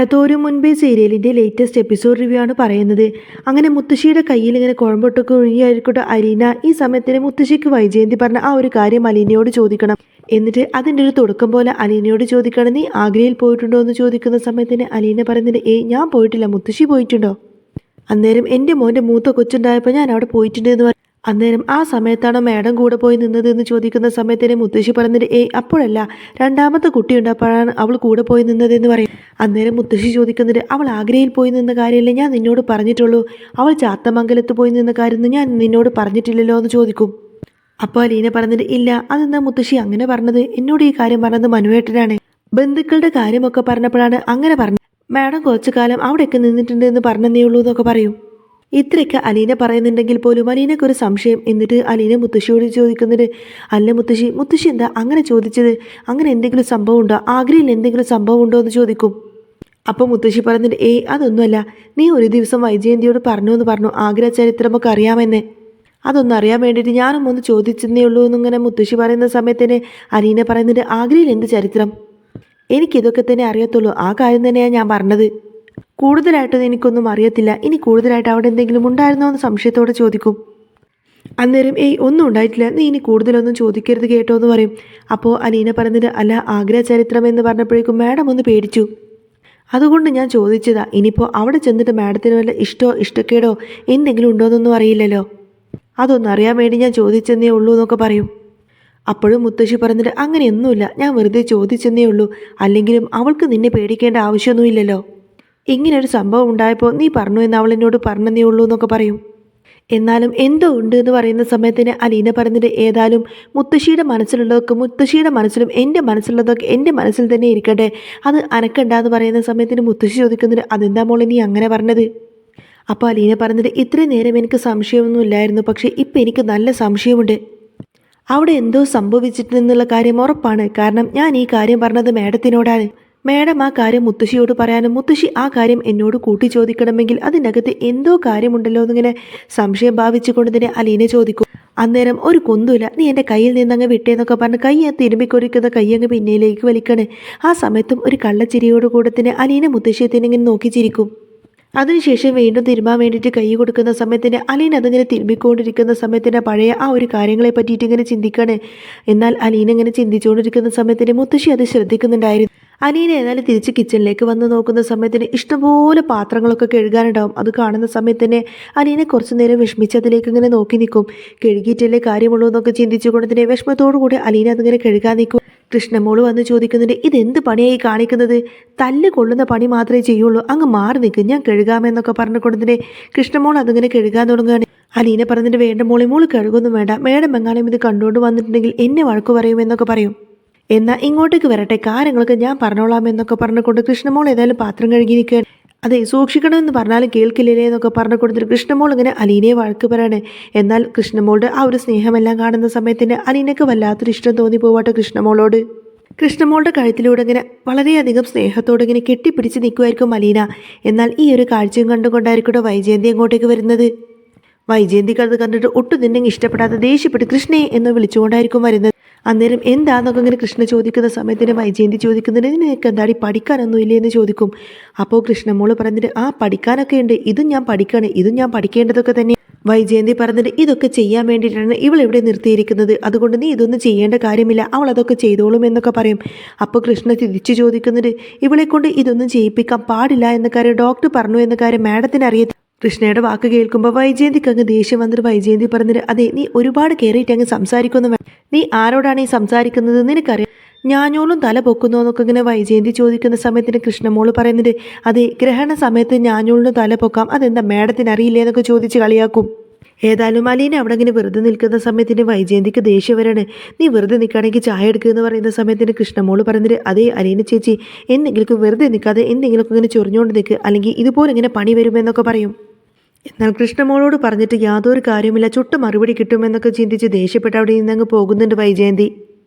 മഴത്തോരും മുൻപേ സീരിയലിൻ്റെ latest episode review ആണ് പറയുന്നത്. അങ്ങനെ മുത്തശ്ശിയുടെ കയ്യിൽ ഇങ്ങനെ കുഴമ്പൊട്ടൊക്കെ ഒഴുകിയായിരിക്കട്ടെ അലീന. ഈ സമയത്തിന് മുത്തശ്ശിക്ക് വൈജയന്തി പറഞ്ഞ ആ ഒരു കാര്യം അലീനയോട് ചോദിക്കണം. എന്നിട്ട് അതിൻ്റെ ഒരു തുടക്കം പോലെ അലീനയോട് ചോദിക്കണം, നീ ആഗ്രയിൽ പോയിട്ടുണ്ടോ എന്ന് ചോദിക്കുന്ന സമയത്തിന് അലീന പറയുന്നത്, ഞാൻ പോയിട്ടില്ല, മുത്തശ്ശി പോയിട്ടുണ്ടോ? അന്നേരം എൻ്റെ മോൻ്റെ മൂത്ത കൊച്ചുണ്ടായപ്പോൾ ഞാൻ അവിടെ പോയിട്ടുണ്ട് എന്ന് പറയും. അന്നേരം ആ സമയത്താണോ മാഡം കൂടെ പോയി നിന്നത് എന്ന് ചോദിക്കുന്ന സമയത്തിന് മുത്തശ്ശി പറഞ്ഞിട്ട് അപ്പോഴല്ല, രണ്ടാമത്തെ കുട്ടിയുണ്ടപ്പോഴാണ് അവൾ കൂടെ പോയി നിന്നതെന്ന് പറയും. അന്നേരം മുത്തശ്ശി ചോദിക്കുന്നത്, അവൾ ആഗ്രയിൽ പോയി നിന്ന കാര്യമല്ലേ ഞാൻ നിന്നോട് പറഞ്ഞിട്ടുള്ളൂ, അവൾ ചാത്തമംഗലത്ത് പോയി നിന്ന കാര്യം ഞാൻ നിന്നോട് പറഞ്ഞിട്ടില്ലല്ലോ എന്ന് ചോദിക്കും. അപ്പോൾ അലീന പറഞ്ഞിട്ട്, ഇല്ല, അതെന്താ മുത്തശ്ശി അങ്ങനെ പറഞ്ഞത്? എന്നോട് ഈ കാര്യം പറഞ്ഞത് മനുവേട്ടനാണ്. ബന്ധുക്കളുടെ കാര്യമൊക്കെ പറഞ്ഞപ്പോഴാണ് അങ്ങനെ പറഞ്ഞത്. മാഡം കുറച്ചു കാലം അവിടെയൊക്കെ നിന്നിട്ടുണ്ട് എന്ന് പറഞ്ഞതേ ഉള്ളൂ എന്നൊക്കെ പറയും. ഇത്രയൊക്കെ അലീന പറയുന്നുണ്ടെങ്കിൽ പോലും അലീനക്കൊരു സംശയം. എന്നിട്ട് അലീന മുത്തശ്ശിയോട് ചോദിക്കുന്നത്, അല്ല മുത്തശ്ശി, മുത്തശ്ശി എന്താ അങ്ങനെ ചോദിച്ചത്? അങ്ങനെ എന്തെങ്കിലും സംഭവം ഉണ്ടോ? ആഗ്രയിൽ എന്തെങ്കിലും സംഭവം ഉണ്ടോ എന്ന് ചോദിക്കും. അപ്പോൾ മുത്തശ്ശി പറഞ്ഞിട്ട്, അതൊന്നുമല്ല, നീ ഒരു ദിവസം വൈജയന്തിയോട് പറഞ്ഞു ആഗ്ര ചരിത്രമൊക്കെ അറിയാമെന്ന്. അതൊന്നും അറിയാൻ വേണ്ടിയിട്ട് ഞാനും ഒന്ന് ചോദിച്ചെന്നേ ഉള്ളൂ എന്നിങ്ങനെ മുത്തശ്ശി പറയുന്ന സമയത്തിന് അലീന പറയുന്നത്, ആഗ്രയിൽ എന്ത് ചരിത്രം? എനിക്കിതൊക്കെ തന്നെ അറിയത്തുള്ളൂ, ആ കാര്യം തന്നെയാണ് ഞാൻ പറഞ്ഞത്. കൂടുതലായിട്ടൊന്നും എനിക്കൊന്നും അറിയത്തില്ല. ഇനി കൂടുതലായിട്ട് അവിടെ എന്തെങ്കിലും ഉണ്ടായിരുന്നോ എന്ന് സംശയത്തോടെ ചോദിക്കും. അന്നേരം ഒന്നും ഉണ്ടായിട്ടില്ല, നീ ഇനി കൂടുതലൊന്നും ചോദിക്കരുത് കേട്ടോ എന്ന് പറയും. അപ്പോൾ അലീന പറഞ്ഞത്, അല്ല, ആഗ്ര ചരിത്രം എന്ന് പറഞ്ഞപ്പോഴേക്കും മാഡം ഒന്ന് പേടിച്ചു, അതുകൊണ്ട് ഞാൻ ചോദിച്ചതാ. ഇനിയിപ്പോൾ അവിടെ ചെന്നിട്ട് മാഡത്തിന് വല്ല ഇഷ്ടക്കേടോ എന്തെങ്കിലും ഉണ്ടോയെന്നൊന്നും അറിയില്ലല്ലോ, അതൊന്നും അറിയാൻ വേണ്ടി ഞാൻ ചോദിച്ചെന്നേ ഉള്ളൂ എന്നൊക്കെ പറയും. അപ്പോഴും മുത്തശ്ശി പറഞ്ഞിട്ട്, അങ്ങനെയൊന്നുമില്ല, ഞാൻ വെറുതെ ചോദിച്ചെന്നേ ഉള്ളൂ, അല്ലെങ്കിലും അവൾക്ക് നിന്നെ പേടിക്കേണ്ട ആവശ്യമൊന്നുമില്ലല്ലോ. ഇങ്ങനൊരു സംഭവം ഉണ്ടായപ്പോൾ നീ പറഞ്ഞു എന്ന് അവൾ എന്നോട് പറഞ്ഞതേ ഉള്ളൂ എന്നൊക്കെ പറയും. എന്നാലും എന്തോ ഉണ്ട് എന്ന് പറയുന്ന സമയത്തിന് അലീന പറഞ്ഞിട്ട്, ഏതായാലും മുത്തശ്ശിയുടെ മനസ്സിലുള്ളതൊക്കെ മുത്തശ്ശിയുടെ മനസ്സിലും എൻ്റെ മനസ്സിലുള്ളതൊക്കെ എൻ്റെ മനസ്സിൽ തന്നെ ഇരിക്കട്ടെ, അത് അനക്കണ്ടെന്ന് പറയുന്ന സമയത്തിന് മുത്തശ്ശി ചോദിക്കുന്നുണ്ട്, അതെന്താ മോളെ നീ അങ്ങനെ പറഞ്ഞത്? അപ്പോൾ അലീന പറഞ്ഞിട്ട്, ഇത്രയും നേരം എനിക്ക് സംശയമൊന്നും ഇല്ലായിരുന്നു, പക്ഷേ ഇപ്പം എനിക്ക് നല്ല സംശയമുണ്ട്. അവിടെ എന്തോ സംഭവിച്ചിട്ടുണ്ടെന്നുള്ള കാര്യം ഉറപ്പാണ്. കാരണം ഞാൻ ഈ കാര്യം പറഞ്ഞത് മാഡത്തിനോടാണ്. മാഡം ആ കാര്യം മുത്തശ്ശിയോട് പറയാനും മുത്തശ്ശി ആ കാര്യം എന്നോട് കൂട്ടി ചോദിക്കണമെങ്കിൽ അതിനകത്ത് എന്തോ കാര്യമുണ്ടല്ലോ എന്നിങ്ങനെ സംശയം ഭാവിച്ചുകൊണ്ട് തന്നെ അലീന ചോദിക്കും. അന്നേരം ഒരു കൊന്തുമില്ല, നീ എൻ്റെ കയ്യിൽ നിന്നങ്ങ് വിട്ടേന്നൊക്കെ പറഞ്ഞ് കയ്യെ തിരുമ്പിക്കൊടിക്കുന്ന കയ്യങ്ങ് പിന്നിലേക്ക് വലിക്കണേ. ആ സമയത്തും ഒരു കള്ളച്ചിരിയോട് കൂടെ തന്നെ അലീന മുത്തശ്ശിയെ തന്നെ ഇങ്ങനെ നോക്കി ചിരിക്കും. അതിനുശേഷം വീണ്ടും തിരുമ്പാൻ വേണ്ടിയിട്ട് കൈ കൊടുക്കുന്ന സമയത്തിന് അലീന അതിങ്ങനെ തിരുമ്പിക്കൊണ്ടിരിക്കുന്ന സമയത്തിന് പഴയ ആ ഒരു കാര്യങ്ങളെ പറ്റിയിട്ട് ഇങ്ങനെ ചിന്തിക്കണേ. എന്നാൽ അലീന ഇങ്ങനെ ചിന്തിച്ചുകൊണ്ടിരിക്കുന്ന സമയത്തിന് മുത്തശ്ശി അത് ശ്രദ്ധിക്കുന്നുണ്ടായിരുന്നു. അലീന ഏതായാലും തിരിച്ച് കിച്ചണിലേക്ക് വന്ന് നോക്കുന്ന സമയത്തിന് ഇഷ്ടംപോലെ പാത്രങ്ങളൊക്കെ കഴുകാനുണ്ടാവും. അത് കാണുന്ന സമയത്തന്നെ അലീന കുറച്ചു നേരം വിഷമിച്ച് അതിലേക്ക് ഇങ്ങനെ നോക്കി നിൽക്കും. കഴുകിയിട്ടല്ലേ കാര്യമുള്ളൂ എന്നൊക്കെ ചിന്തിച്ചുകൊണ്ട് തന്നെ വിഷമത്തോടു കൂടി അലീന അതിങ്ങനെ കഴുകാൻ നിൽക്കും. കൃഷ്ണമോള് വന്ന് ചോദിക്കുന്നുണ്ട്, ഇതെന്ത് പണിയായി കാണിക്കുന്നത്? തല്ല് കൊള്ളുന്ന പണി മാത്രമേ ചെയ്യുള്ളൂ, അങ്ങ് മാറി നിൽക്കും, ഞാൻ കഴുകാമെന്നൊക്കെ പറഞ്ഞുകൊണ്ട് തന്നെ കൃഷ്ണമോൾ അതിങ്ങനെ കഴുകാൻ തുടങ്ങുകയാണ്. അലീന പറഞ്ഞിട്ട്, വേണ്ട മോളെ, മോള് കഴുകൊന്നും വേണ്ട, മേഡം എങ്ങാനും ഇത് കണ്ടുകൊണ്ട് വന്നിട്ടുണ്ടെങ്കിൽ എന്നെ വഴക്ക് പറയുമെന്നൊക്കെ പറയും. എന്നാൽ ഇങ്ങോട്ടേക്ക് വരട്ടെ, കാര്യങ്ങളൊക്കെ ഞാൻ പറഞ്ഞോളാം എന്നൊക്കെ പറഞ്ഞുകൊണ്ട് കൃഷ്ണമോൾ ഏതായാലും പാത്രം കഴുകി നിൽക്കുകയാണ്. അതെ, സൂക്ഷിക്കണമെന്ന് പറഞ്ഞാലും കേൾക്കില്ലേ എന്നൊക്കെ പറഞ്ഞു കൊടുത്തിട്ട് കൃഷ്ണമോൾ ഇങ്ങനെ അലീനയെ വഴക്ക് പറയണേ. എന്നാൽ കൃഷ്ണമോളുടെ ആ ഒരു സ്നേഹമെല്ലാം കാണുന്ന സമയത്തിന് അലീനയ്ക്ക് വല്ലാത്തൊരു ഇഷ്ടം തോന്നി പോവാട്ടെ കൃഷ്ണമോളോട്. കൃഷ്ണമോളുടെ കഴുത്തിലൂടെ ഇങ്ങനെ വളരെയധികം സ്നേഹത്തോടെ ഇങ്ങനെ കെട്ടിപ്പിടിച്ച് നിൽക്കുമായിരിക്കും അലീന. എന്നാൽ ഈ ഒരു കാഴ്ചയും കണ്ടുകൊണ്ടായിരിക്കട്ടെ വൈജയന്തി അങ്ങോട്ടേക്ക് വരുന്നത്. വൈജയന്തിക്ക് അത് കണ്ടിട്ട് ഒട്ടും തന്നെ ഇഷ്ടപ്പെടാതെ ദേഷ്യപ്പെട്ട് കൃഷ്ണയെ എന്ന് വിളിച്ചുകൊണ്ടായിരിക്കും വരുന്നത്. അന്നേരം എന്താന്നൊക്കെ ഇങ്ങനെ കൃഷ്ണ ചോദിക്കുന്ന സമയത്തിന് വൈജയന്തി ചോദിക്കുന്നതിന്, നിനക്ക് എന്താടി പഠിക്കാനൊന്നും ഇല്ലേ എന്ന് ചോദിക്കും. അപ്പോൾ കൃഷ്ണമോള് പറഞ്ഞിട്ട്, പഠിക്കാനൊക്കെ ഉണ്ട്, ഇതും ഞാൻ പഠിക്കണം, ഇതും ഞാൻ പഠിക്കേണ്ടതൊക്കെ തന്നെ. വൈജയന്തി പറഞ്ഞിട്ട്, ഇതൊക്കെ ചെയ്യാൻ വേണ്ടിയിട്ടാണ് ഇവളിവിടെ നിർത്തിയിരിക്കുന്നത്, അതുകൊണ്ട് നീ ഇതൊന്നും ചെയ്യേണ്ട കാര്യമില്ല, അവൾ അതൊക്കെ ചെയ്തോളും എന്നൊക്കെ പറയും. അപ്പോൾ കൃഷ്ണ തിരിച്ചു ചോദിക്കുന്നത്, ഇവളെ കൊണ്ട് ഇതൊന്നും ചെയ്യിപ്പിക്കാൻ പാടില്ല എന്ന കാര്യം ഡോക്ടർ പറഞ്ഞു എന്ന കാര്യം മാഡത്തിന് അറിയത്തില്ല. കൃഷ്ണയുടെ വാക്ക് കേൾക്കുമ്പോൾ വൈജയന്തിക്ക് അങ്ങ് ദേഷ്യം വന്നിട്ട് വൈജയന്തി പറഞ്ഞിട്ട്, അതെ, നീ ഒരുപാട് കയറിയിട്ട് അങ്ങ് സംസാരിക്കുന്നു വേണം, നീ ആരോടാണ് ഈ സംസാരിക്കുന്നത് നിനക്കറിയാം, ഞാഞ്ഞോളും തല പൊക്കുന്നോ എന്നൊക്കെ ഇങ്ങനെ വൈജയന്തി ചോദിക്കുന്ന സമയത്തിന് കൃഷ്ണമോള് പറയുന്നത്, അതെ, ഗ്രഹണ സമയത്ത് ഞാഞ്ഞോളിന് തല പൊക്കാം, അതെന്താ മാഡത്തിന് അറിയില്ലേ എന്നൊക്കെ ചോദിച്ച് കളിയാക്കും. ഏതായാലും അലീന അവിടെ ഇങ്ങനെ വെറുതെ നിൽക്കുന്ന സമയത്തിന് വൈജയന്തിക്ക് ദേഷ്യം വരാണ്. നീ വെറുതെ നിൽക്കുകയാണെങ്കിൽ ചായ എടുക്കുക എന്ന് പറയുന്ന സമയത്തിന് കൃഷ്ണമോള് പറഞ്ഞിട്ട്, അതേ അലീന ചേച്ചി, എന്തെങ്കിലും വെറുതെ നിൽക്കാതെ എന്തെങ്കിലുമൊക്കെ ഇങ്ങനെ ചൊറിഞ്ഞുകൊണ്ട് നിൽക്കുക, അല്ലെങ്കിൽ ഇതുപോലെ ഇങ്ങനെ പണി വരുമെന്നൊക്കെ പറയും. എന്നാൽ കൃഷ്ണമോളോട് പറഞ്ഞിട്ട് യാതൊരു കാര്യമില്ല, ചുട്ട മറുപടി കിട്ടുമെന്നൊക്കെ ചിന്തിച്ച് ദേഷ്യപ്പെട്ട് അവിടെ നിന്നങ്ങ് പോകുന്നുണ്ട് വൈജയന്തി.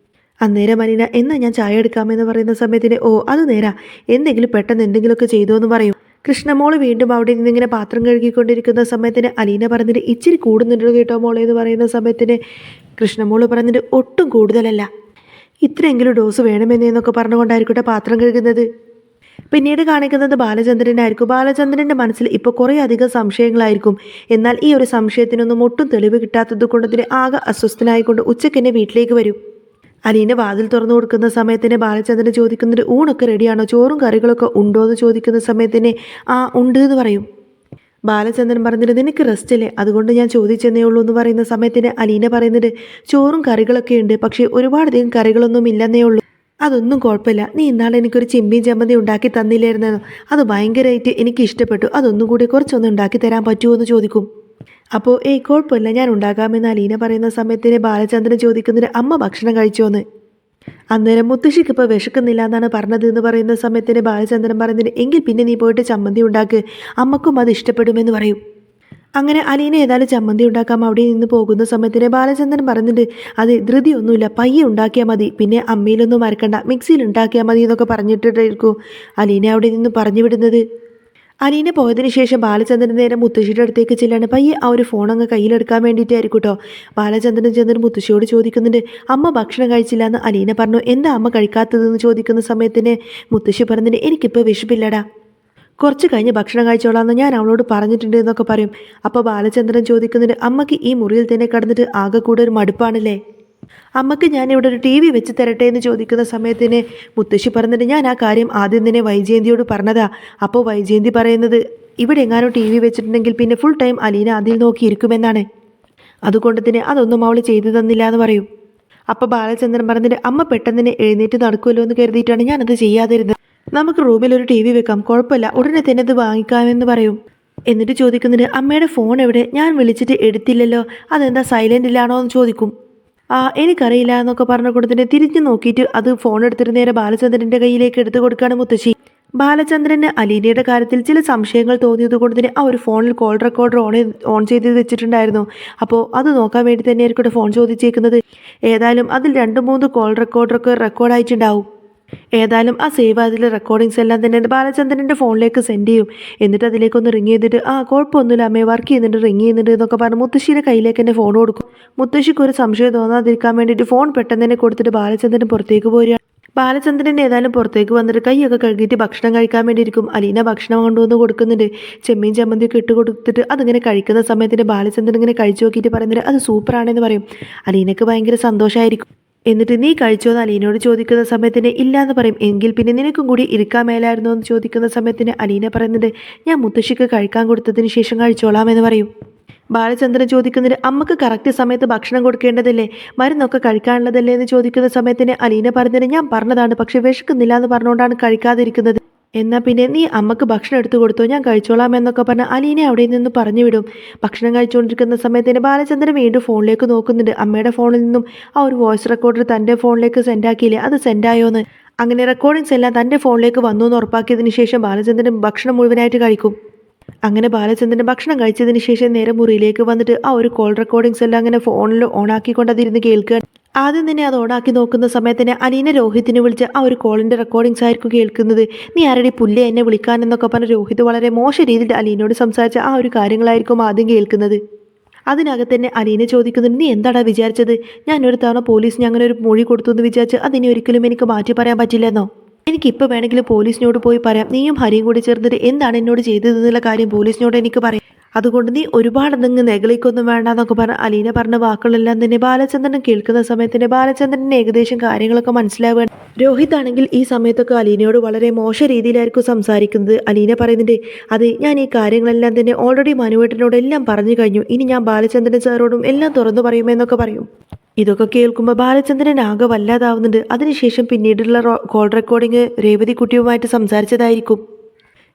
അന്നേരം അലീന, എന്നാൽ ഞാൻ ചായ എടുക്കാമെന്ന് പറയുന്ന സമയത്തിന്, അത് നേരാ, പെട്ടെന്ന് എന്തെങ്കിലുമൊക്കെ ചെയ്തോ എന്ന് പറയും. കൃഷ്ണമോള് വീണ്ടും അവിടെ നിന്നിങ്ങനെ പാത്രം കഴുകിക്കൊണ്ടിരിക്കുന്ന സമയത്തിന് അലീന പറഞ്ഞിട്ട്, ഇച്ചിരി കൂടുന്നുണ്ടോ കേട്ടോ മോളെ എന്ന് പറയുന്ന സമയത്തിന് കൃഷ്ണമോള് പറഞ്ഞിട്ട്, ഒട്ടും കൂടുതലല്ല, ഇത്രയെങ്കിലും ഡോസ് വേണമെന്നൊക്കെ പറഞ്ഞുകൊണ്ടായിരിക്കട്ടെ പാത്രം കഴുകുന്നത്. പിന്നീട് കാണിക്കുന്നത് ബാലചന്ദ്രനായിരിക്കും. ബാലചന്ദ്രൻ്റെ മനസ്സിൽ ഇപ്പോൾ കുറേ അധികം സംശയങ്ങളായിരിക്കും. എന്നാൽ ഈ ഒരു സംശയത്തിനൊന്നും ഒട്ടും തെളിവ് കിട്ടാത്തത് കൊണ്ട് തന്നെ ആകെ അസ്വസ്ഥനായിക്കൊണ്ട് ഉച്ചയ്ക്ക് തന്നെ വീട്ടിലേക്ക് വരും. അലീന വാതിൽ തുറന്നു കൊടുക്കുന്ന സമയത്തിന് ബാലചന്ദ്രൻ ചോദിക്കുന്നത് ഊണൊക്കെ റെഡിയാണോ, ചോറും കറികളൊക്കെ ഉണ്ടോ എന്ന് ചോദിക്കുന്ന സമയത്തിന് ആ ഉണ്ട് എന്ന് പറയും. ബാലചന്ദ്രൻ പറഞ്ഞിട്ട് നിനക്ക് റെസ്റ്റ് അല്ലേ, അതുകൊണ്ട് ഞാൻ ചോദിച്ചെന്നേ ഉള്ളൂ എന്ന് പറയുന്ന സമയത്തിന് അലീന പറയുന്നത് ചോറും കറികളൊക്കെ ഉണ്ട്, പക്ഷേ ഒരുപാടധികം കറികളൊന്നും ഇല്ലെന്നേ ഉള്ളൂ. അതൊന്നും കുഴപ്പമില്ല, നീ ഇന്നാളെ എനിക്കൊരു ചെമ്മീൻ ചമ്മന്തി ഉണ്ടാക്കി തന്നില്ലായിരുന്നോ, അത് ഭയങ്കരമായിട്ട് എനിക്ക് ഇഷ്ടപ്പെട്ടു, അതൊന്നും കൂടി കുറച്ചൊന്നും ഉണ്ടാക്കി തരാൻ പറ്റുമോ എന്ന് ചോദിക്കും. അപ്പോൾ കുഴപ്പമില്ല, ഞാൻ ഉണ്ടാക്കാമെന്ന് അലീന പറയുന്ന സമയത്തിന് ബാലചന്ദ്രൻ ചോദിക്കുന്നത് അമ്മ ഭക്ഷണം കഴിച്ചോന്ന്. അന്നേരം മുത്തശ്ശിക്ക് ഇപ്പോൾ വിശക്കുന്നില്ല എന്നാണ് പറഞ്ഞത് എന്ന് പറയുന്ന സമയത്തിന് ബാലചന്ദ്രൻ പറയുന്നത് എങ്കിൽ പിന്നെ നീ പോയിട്ട് ചമ്മന്തി ഉണ്ടാക്ക്, അമ്മക്കും അത് ഇഷ്ടപ്പെടുമെന്ന് പറയും. അങ്ങനെ അലീന ഏതായാലും ചമ്മന്തി ഉണ്ടാക്കാം അവിടെ നിന്ന് പോകുന്ന സമയത്തിന് ബാലചന്ദ്രൻ പറഞ്ഞിട്ട് അത് ധൃതിയൊന്നുമില്ല, പയ്യെ ഉണ്ടാക്കിയാൽ മതി, പിന്നെ അമ്മയിലൊന്നും മറക്കണ്ട, മിക്സിയിൽ ഉണ്ടാക്കിയാൽ മതി എന്നൊക്കെ പറഞ്ഞിട്ടായിരിക്കും അലീന അവിടെ നിന്ന് പറഞ്ഞു വിടുന്നത്. അലീന പോയതിന് ശേഷം ബാലചന്ദ്രൻ നേരെ മുത്തശ്ശിയുടെ അടുത്തേക്ക് ചെല്ലാണ്. പയ്യെ ആ ഒരു ഫോൺ അങ്ങ് കയ്യിലെടുക്കാൻ വേണ്ടിയിട്ടായിരിക്കും കേട്ടോ. ബാലചന്ദ്രൻ ചെന്നിട്ട് മുത്തശ്ശിയോട് ചോദിക്കുന്നുണ്ട് അമ്മ ഭക്ഷണം കഴിച്ചില്ല എന്ന്. അലീന പറഞ്ഞു എന്താ അമ്മ കഴിക്കാത്തതെന്ന് ചോദിക്കുന്ന സമയത്തിന് മുത്തശ്ശി പറഞ്ഞിട്ട് എനിക്കിപ്പോൾ വിശപ്പില്ലടാ, കുറച്ച് കഴിഞ്ഞ് ഭക്ഷണം കഴിച്ചോളാമെന്ന് ഞാൻ അവളോട് പറഞ്ഞിട്ടുണ്ട് എന്നൊക്കെ പറയും. അപ്പോൾ ബാലചന്ദ്രൻ ചോദിക്കുന്നുണ്ട് അമ്മയ്ക്ക് ഈ മുറിയിൽ തന്നെ കിടന്നിട്ട് ആകെ കൂടെ ഒരു മടുപ്പാണല്ലേ, അമ്മയ്ക്ക് ഞാനിവിടെ ഒരു ടി വി വെച്ച് തരട്ടെ എന്ന് ചോദിക്കുന്ന സമയത്തിന് മുത്തശ്ശി പറഞ്ഞിട്ട് ഞാൻ ആ കാര്യം ആദ്യം തന്നെ വൈജയന്തിയോട് പറഞ്ഞതാ. അപ്പോൾ വൈജയന്തി പറയുന്നത് ഇവിടെ എങ്ങാനും ടി വി വെച്ചിട്ടുണ്ടെങ്കിൽ പിന്നെ ഫുൾ ടൈം അലീന അതിൽ നോക്കിയിരിക്കുമെന്നാണ്, അതുകൊണ്ട് തന്നെ അതൊന്നും അവൾ ചെയ്തു തന്നില്ല എന്ന് പറയും. അപ്പോൾ ബാലചന്ദ്രൻ പറഞ്ഞിട്ട് അമ്മ പെട്ടെന്ന് തന്നെ എഴുന്നേറ്റ് നടക്കുമല്ലോ എന്ന് കരുതിയിട്ടാണ് ഞാനത് ചെയ്യാതിരുന്നത്, നമുക്ക് റൂമിൽ ഒരു ടി വി വെക്കാം, കുഴപ്പമില്ല, ഉടനെ തന്നെ അത് വാങ്ങിക്കാമെന്ന് പറയും. എന്നിട്ട് ചോദിക്കുന്നുണ്ട് അമ്മയുടെ ഫോൺ എവിടെ, ഞാൻ വിളിച്ചിട്ട് എടുത്തില്ലല്ലോ, അതെന്താ സൈലൻറ്റിലാണോ എന്ന് ചോദിക്കും. എനിക്കറിയില്ല എന്നൊക്കെ പറഞ്ഞ കൂട്ടത്തിന് തിരിഞ്ഞു നോക്കിയിട്ട് അത് ഫോൺ എടുത്തിട്ട് നേരെ ബാലചന്ദ്രൻ്റെ കയ്യിലേക്ക് എടുത്തു കൊടുക്കുകയാണ് മുത്തശ്ശി. ബാലചന്ദ്രന് അലീനയുടെ കാര്യത്തിൽ ചില സംശയങ്ങൾ തോന്നിയത് കൊണ്ട് തന്നെ ആ ഒരു ഫോണിൽ കോൾ റെക്കോർഡർ ഓൺ ചെയ്ത് വെച്ചിട്ടുണ്ടായിരുന്നു. അപ്പോൾ അത് നോക്കാൻ വേണ്ടി തന്നെയായിരിക്കും ഫോൺ ചോദിച്ചേക്കുന്നത്. ഏതായാലും അതിൽ 2-3 കോൾ റെക്കോർഡറൊക്കെ റെക്കോർഡായിട്ടുണ്ടാവും. ഏതായാലും ആ സേവ് അതിലെ റെക്കോർഡിങ്സ് എല്ലാം തന്നെ ബാലചന്ദ്രൻ്റെ ഫോണിലേക്ക് സെൻഡ് ചെയ്യും. എന്നിട്ട് അതിലേക്കൊന്ന് റിങ് ചെയ്തിട്ട് കുഴപ്പമൊന്നുമില്ല അമ്മേ, വർക്ക് ചെയ്യുന്നുണ്ട്, റിങ് ചെയ്യുന്നുണ്ട് എന്നൊക്കെ പറഞ്ഞ് മുത്തശ്ശിയുടെ കയ്യിലേക്ക് തന്നെ ഫോൺ കൊടുക്കും. മുത്തശ്ശിക്ക് ഒരു സംശയം തോന്നാതിരിക്കാൻ വേണ്ടിയിട്ട് ഫോൺ പെട്ടെന്ന് തന്നെ കൊടുത്തിട്ട് ബാലചന്ദ്രൻ പുറത്തേക്ക് പോരുകയാണ്. ബാലചന്ദ്രൻ ഏതായാലും പുറത്തേക്ക് വന്നിട്ട് കൈയൊക്കെ കഴുകിയിട്ട് ഭക്ഷണം കഴിക്കാൻ വേണ്ടിയിരിക്കും. അലീന ഭക്ഷണം കൊണ്ടുവന്ന് കൊടുക്കുന്നുണ്ട്. ചെമ്മീൻ ചമ്മന്തിയൊക്കെ ഇട്ട് കൊടുത്തിട്ട് അതിങ്ങനെ കഴിക്കുന്ന സമയത്തിന് ബാലചന്ദ്രൻ ഇങ്ങനെ കഴിച്ചു നോക്കിയിട്ട് പറയുന്നത് അത് സൂപ്പറാണെന്ന് പറയും. അലീനക്ക് ഭയങ്കര സന്തോഷമായിരിക്കും. എന്നിട്ട് നീ കഴിച്ചോന്ന് അലീനയോട് ചോദിക്കുന്ന സമയത്തിന് ഇല്ലയെന്ന് പറയും. എങ്കിൽ പിന്നെ നിനക്കും കൂടി ഇരിക്കാൻ മേലായിരുന്നോ എന്ന് ചോദിക്കുന്ന സമയത്തിന് അലീന പറയുന്നത് ഞാൻ മുത്തശ്ശിക്ക് കഴിക്കാൻ കൊടുത്തതിന് ശേഷം കഴിച്ചോളാം എന്ന് പറയും. ബാലചന്ദ്രൻ ചോദിക്കുന്നത് അമ്മക്ക് കറക്റ്റ് സമയത്ത് ഭക്ഷണം കൊടുക്കേണ്ടതല്ലേ, മരുന്നൊക്കെ കഴിക്കാനുള്ളതല്ലേ എന്ന് ചോദിക്കുന്ന സമയത്തിന് അലീന പറഞ്ഞത് ഞാൻ പറഞ്ഞതാണ്, പക്ഷെ വിശക്കുന്നില്ല എന്ന് പറഞ്ഞുകൊണ്ടാണ് കഴിക്കാതിരിക്കുന്നത്, എന്നാൽ പിന്നെ നീ അമ്മക്ക് ഭക്ഷണം എടുത്തു കൊടുത്തോ, ഞാൻ കഴിച്ചോളാം എന്നൊക്കെ പറഞ്ഞ് അലീനെ അവിടെ നിന്ന് പറഞ്ഞു വിടും. ഭക്ഷണം കഴിച്ചുകൊണ്ടിരിക്കുന്ന സമയത്തിന് ബാലചന്ദ്രൻ വീണ്ടും ഫോണിലേക്ക് നോക്കുന്നുണ്ട്. അമ്മയുടെ ഫോണിൽ നിന്നും ആ ഒരു വോയിസ് റെക്കോർഡർ തൻ്റെ ഫോണിലേക്ക് സെൻഡാക്കിയില്ലേ, അത് സെൻഡായോന്ന്. അങ്ങനെ റെക്കോർഡിങ്സ് എല്ലാം തൻ്റെ ഫോണിലേക്ക് വന്നു എന്ന് ഉറപ്പാക്കിയതിന് ശേഷം ബാലചന്ദ്രൻ ഭക്ഷണം മുഴുവനായിട്ട് കഴിക്കും. അങ്ങനെ ബാലചന്ദ്രൻ ഭക്ഷണം കഴിച്ചതിന് ശേഷം നേരെ മുറിയിലേക്ക് വന്നിട്ട് ആ ഒരു കോൾ റെക്കോർഡിങ്സ് എല്ലാം അങ്ങനെ ഫോണിൽ ഓണാക്കിക്കൊണ്ട് അതിരുന്ന് കേൾക്കുക. ആദ്യം തന്നെ അത് ഓണാക്കി നോക്കുന്ന സമയത്തിന് അലീന രോഹിത്തിനെ വിളിച്ച് ആ ഒരു കോളിൻ്റെ റെക്കോർഡിങ്സ് ആയിരിക്കും കേൾക്കുന്നത്. നീ ആരുടെ പുല്ലെ എന്നെ വിളിക്കാനെന്നൊക്കെ പറഞ്ഞ് രോഹിത് വളരെ മോശം രീതിയിൽ അലീനയോട് സംസാരിച്ച ആ ഒരു കാര്യങ്ങളായിരിക്കും ആദ്യം കേൾക്കുന്നത്. അതിനകത്ത് തന്നെ അലീന ചോദിക്കുന്നുണ്ട് നീ എന്താടാ വിചാരിച്ചത്, ഞാനൊരു തവണ പോലീസിന് അങ്ങനെ ഒരു മൊഴി കൊടുത്തു എന്ന് വിചാരിച്ച് അതിനെ ഒരിക്കലും എനിക്ക് മാറ്റി പറയാൻ പറ്റില്ലെന്നോ, എനിക്കിപ്പോൾ വേണമെങ്കിൽ പോലീസിനോട് പോയി പറയാം, നീയും ഹരിയും കൂടി ചേർന്നിട്ട് എന്താണ് എന്നോട് ചെയ്തതെന്നുള്ള കാര്യം പോലീസിനോട് എനിക്ക് പറയാം, അതുകൊണ്ട് നീ ഒരുപാട് നിങ്ങൾ നെഗളിക്കൊന്നും വേണ്ടെന്നൊക്കെ പറഞ്ഞ അലീന പറഞ്ഞ വാക്കുകളെല്ലാം തന്നെ ബാലചന്ദ്രൻ കേൾക്കുന്ന സമയത്തിന് ബാലചന്ദ്രന് ഏകദേശം കാര്യങ്ങളൊക്കെ മനസ്സിലാവുകയാണ്. രോഹിത് ആണെങ്കിൽ ഈ സമയത്തൊക്കെ അലീനയോട് വളരെ മോശം രീതിയിലായിരിക്കും സംസാരിക്കുന്നത്. അലീന പറയുന്നുണ്ട് അത് ഞാൻ ഈ കാര്യങ്ങളെല്ലാം തന്നെ ഓൾറെഡി മനുവേട്ടനോട് എല്ലാം പറഞ്ഞു കഴിഞ്ഞു, ഇനി ഞാൻ ബാലചന്ദ്രൻ സാറോടും എല്ലാം തുറന്നു പറയുമെന്നൊക്കെ പറയും. ഇതൊക്കെ കേൾക്കുമ്പോൾ ബാലചന്ദ്രൻ ആകെ വല്ലാതാവുന്നുണ്ട്. അതിനുശേഷം പിന്നീടുള്ള കോൾ റെക്കോർഡിങ് രേവതി കുട്ടിയുമായിട്ട് സംസാരിച്ചതായിരിക്കും.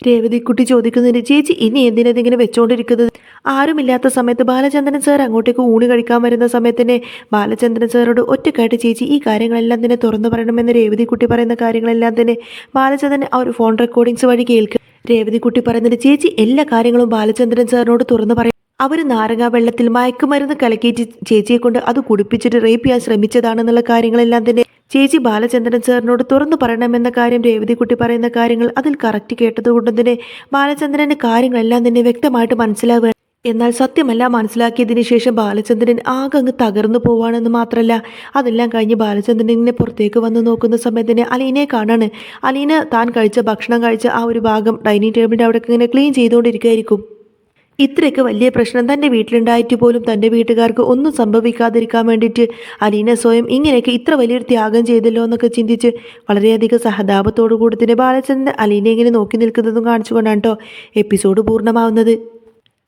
രേവതിക്കുട്ടി ചോദിക്കുന്നുണ്ട് ചേച്ചി ഇനി എന്തിനതിങ്ങനെ വെച്ചോണ്ടിരിക്കുന്നത്, ആരുമില്ലാത്ത സമയത്ത് ബാലചന്ദ്രൻ സാർ അങ്ങോട്ടേക്ക് ഊണ് കഴിക്കാൻ വരുന്ന സമയത്ത് തന്നെ ബാലചന്ദ്രൻ സാറോട് ഒറ്റക്കായിട്ട് ചേച്ചി ഈ കാര്യങ്ങളെല്ലാം തന്നെ തുറന്നു പറയണമെന്ന് രേവതിക്കുട്ടി പറയുന്ന കാര്യങ്ങളെല്ലാം തന്നെ ബാലചന്ദ്രൻ ആ ഒരു ഫോൺ റെക്കോർഡിങ്സ് വഴി കേൾക്കുക. രേവതിക്കുട്ടി പറയുന്നുണ്ട് ചേച്ചി എല്ലാ കാര്യങ്ങളും ബാലചന്ദ്രൻ സാറിനോട് തുറന്നു പറയും, അവർ നാരങ്ങ വെള്ളത്തിൽ മയക്കുമരുന്ന് കലക്കിയിട്ട് ചേച്ചിയെ കൊണ്ട് അത് കുടിപ്പിച്ചിട്ട് റേപ്പ് ചെയ്യാൻ ശ്രമിച്ചതാണെന്നുള്ള കാര്യങ്ങളെല്ലാം തന്നെ ചേച്ചി ബാലചന്ദ്രൻ സാറിനോട് തുറന്നു പറയണമെന്ന കാര്യം രേവതിക്കുട്ടി പറയുന്ന കാര്യങ്ങൾ അതിൽ കറക്റ്റ് കേട്ടതുകൊണ്ട് തന്നെ ബാലചന്ദ്രൻ്റെ കാര്യങ്ങളെല്ലാം തന്നെ വ്യക്തമായിട്ട് മനസ്സിലാവുക. എന്നാൽ സത്യമല്ല മനസ്സിലാക്കിയതിന് ശേഷം ബാലചന്ദ്രൻ ആകെ അങ്ങ് തകർന്നു പോവാണെന്ന് മാത്രമല്ല, അതെല്ലാം കഴിഞ്ഞ് ബാലചന്ദ്രൻ ഇങ്ങനെ പുറത്തേക്ക് വന്ന് നോക്കുന്ന സമയത്തിന് അലീനയെ കാണാണ്. അലീന താൻ ഭക്ഷണം കഴിച്ച ആ ഒരു ഭാഗം ഡൈനിങ് ടേബിളിൻ്റെ അവിടെ ഇങ്ങനെ ക്ലീൻ ചെയ്തുകൊണ്ടിരിക്കുകയായിരിക്കും. ഇത്രയൊക്കെ വലിയ പ്രശ്നം തൻ്റെ വീട്ടിലുണ്ടായിട്ട് പോലും തൻ്റെ വീട്ടുകാർക്ക് ഒന്നും സംഭവിക്കാതിരിക്കാൻ വേണ്ടിയിട്ട് അലീന സ്വയം ഇങ്ങനെയൊക്കെ ഇത്ര വലിയൊരു ത്യാഗം ചെയ്തല്ലോ എന്നൊക്കെ ചിന്തിച്ച് വളരെയധികം സഹതാപത്തോടു കൂടി തന്നെ ബാലചന്ദ്രൻ അലീന ഇങ്ങനെ നോക്കി നിൽക്കുന്നതും കാണിച്ചുകൊണ്ടാണ് കേട്ടോ എപ്പിസോഡ് പൂർണ്ണമാവുന്നത്.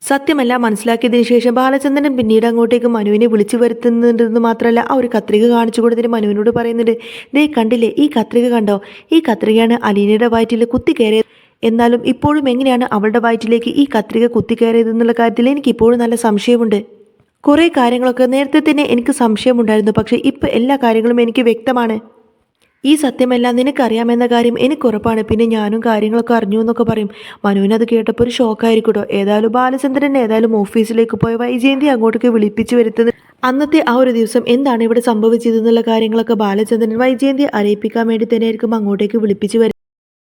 സത്യമെല്ലാം മനസ്സിലാക്കിയതിനു ശേഷം ബാലചന്ദ്രൻ പിന്നീട് അങ്ങോട്ടേക്ക് മനുവിനെ വിളിച്ചു വരുത്തുന്നുണ്ടെന്ന് മാത്രമല്ല ആ ഒരു കത്രിക കാണിച്ചു കൊടുത്തിട്ട് മനുവിനോട് പറയുന്നുണ്ട്, ദേ കണ്ടില്ലേ ഈ കത്രിക കണ്ടോ, ഈ കത്രികയാണ് അലീനയുടെ വയറ്റിൽ കുത്തിക്കയറിയത്. എന്നാലും ഇപ്പോഴും എങ്ങനെയാണ് അവളുടെ വയറ്റിലേക്ക് ഈ കത്രിക കുത്തിക്കയറിയതെന്നുള്ള കാര്യത്തിൽ എനിക്ക് ഇപ്പോഴും നല്ല സംശയമുണ്ട്. കുറേ കാര്യങ്ങളൊക്കെ നേരത്തെ തന്നെ എനിക്ക് സംശയമുണ്ടായിരുന്നു, പക്ഷേ ഇപ്പം എല്ലാ കാര്യങ്ങളും എനിക്ക് വ്യക്തമാണ്. ഈ സത്യമെല്ലാം നിനക്കറിയാമെന്ന കാര്യം എനിക്കുറപ്പാണ്. പിന്നെ ഞാനും കാര്യങ്ങളൊക്കെ അറിഞ്ഞു എന്നൊക്കെ പറയും. മനുവിനത് കേട്ടപ്പോൾ ഒരു ഷോക്കായിരിക്കും കേട്ടോ. ഏതായാലും ബാലചന്ദ്രൻ ഓഫീസിലേക്ക് പോയ വൈജയന്തി അങ്ങോട്ടേക്ക് വിളിപ്പിച്ച് വരുത്തുന്നത്. അന്നത്തെ ആ ഒരു ദിവസം എന്താണ് ഇവിടെ സംഭവിച്ചതെന്നുള്ള കാര്യങ്ങളൊക്കെ ബാലചന്ദ്രൻ വൈജയന്തിയെ അറിയിപ്പിക്കാൻ വേണ്ടി തന്നെയായിരിക്കും അങ്ങോട്ടേക്ക് വിളിപ്പിച്ച് വരുന്നത്.